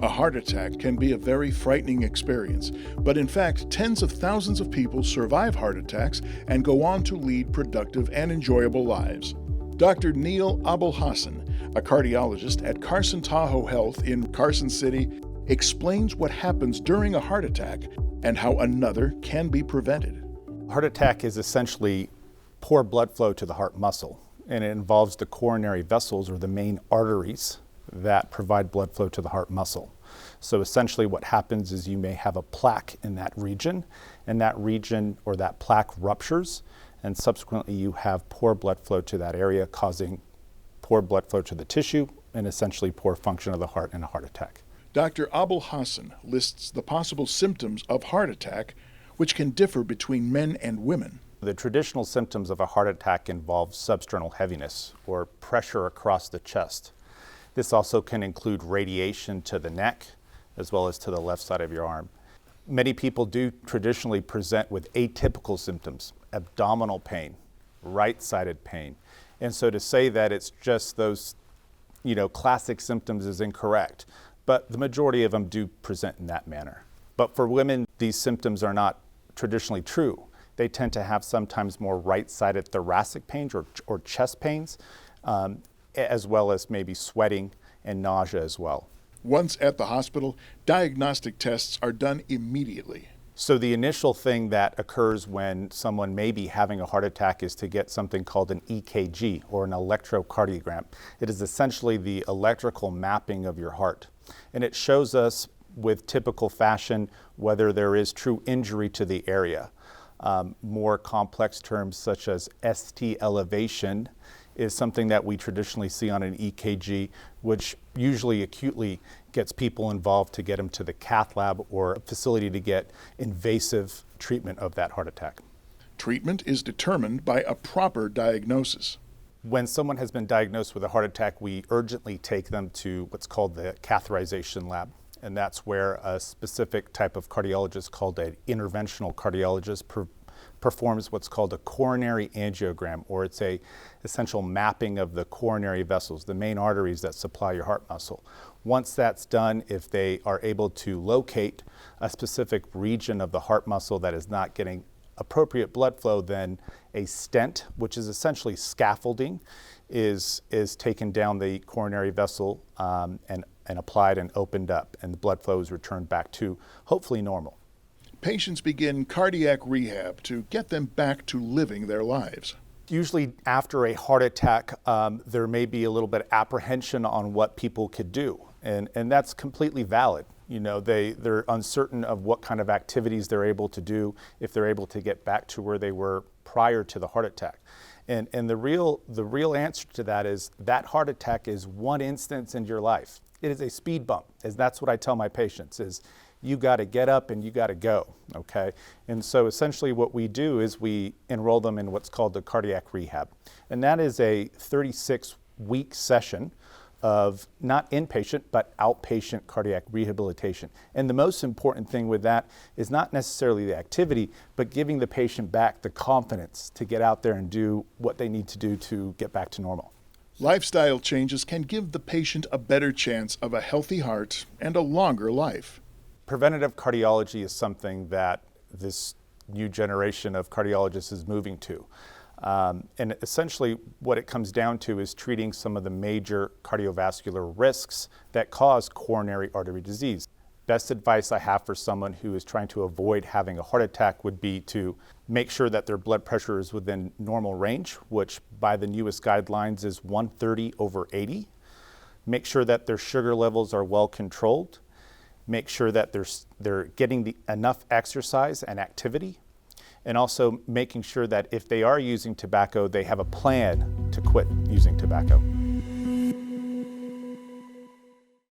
A heart attack can be a very frightening experience, but in fact, tens of thousands of people survive heart attacks and go on to lead productive and enjoyable lives. Dr. Nael Aboul-Hosn, a cardiologist at Carson Tahoe Health in Carson City, explains what happens during a heart attack and how another can be prevented. Heart attack is essentially poor blood flow to the heart muscle, and it involves the coronary vessels, or the main arteries that provide blood flow to the heart muscle. So essentially what happens is you may have a plaque in that region, and that region or that plaque ruptures, and subsequently you have poor blood flow to that area, causing poor blood flow to the tissue and essentially poor function of the heart in a heart attack. Dr. Aboul-Hosn lists the possible symptoms of heart attack, which can differ between men and women. The traditional symptoms of a heart attack involve substernal heaviness or pressure across the chest. This also can include radiation to the neck as well as to the left side of your arm. Many people do traditionally present with atypical symptoms, abdominal pain, right-sided pain. And so to say that it's just those, classic symptoms is incorrect, but the majority of them do present in that manner. But for women, these symptoms are not traditionally true. They tend to have sometimes more right-sided thoracic pains or chest pains, as well as maybe sweating and nausea as well. Once at the hospital, diagnostic tests are done immediately. So the initial thing that occurs when someone may be having a heart attack is to get something called an EKG, or an electrocardiogram. It is essentially the electrical mapping of your heart. And it shows us with typical fashion whether there is true injury to the area. More complex terms such as ST elevation is something that we traditionally see on an EKG, which usually acutely gets people involved to get them to the cath lab or a facility to get invasive treatment of that heart attack. Treatment is determined by a proper diagnosis. When someone has been diagnosed with a heart attack, we urgently take them to what's called the catheterization lab. And that's where a specific type of cardiologist called an interventional cardiologist performs what's called a coronary angiogram, or it's a essential mapping of the coronary vessels, the main arteries that supply your heart muscle. Once that's done, if they are able to locate a specific region of the heart muscle that is not getting appropriate blood flow, then a stent, which is essentially scaffolding, is taken down the coronary vessel and applied and opened up, and the blood flow is returned back to hopefully normal. Patients begin cardiac rehab to get them back to living their lives. Usually after a heart attack, there may be a little bit of apprehension on what people could do, and that's completely valid. They're uncertain of what kind of activities they're able to do if they're able to get back to where they were prior to the heart attack. And the real answer to that is that heart attack is one instance in your life. It is a speed bump, as that's what I tell my patients is, you got to get up and you got to go, okay? And so essentially what we do is we enroll them in what's called the cardiac rehab. And that is a 36-week session of not inpatient, but outpatient cardiac rehabilitation. And the most important thing with that is not necessarily the activity, but giving the patient back the confidence to get out there and do what they need to do to get back to normal. Lifestyle changes can give the patient a better chance of a healthy heart and a longer life. Preventative cardiology is something that this new generation of cardiologists is moving to. And essentially what it comes down to is treating some of the major cardiovascular risks that cause coronary artery disease. Best advice I have for someone who is trying to avoid having a heart attack would be to make sure that their blood pressure is within normal range, which by the newest guidelines is 130/80. Make sure that their sugar levels are well controlled. Make sure that they're getting enough exercise and activity, and also making sure that if they are using tobacco, they have a plan to quit using tobacco.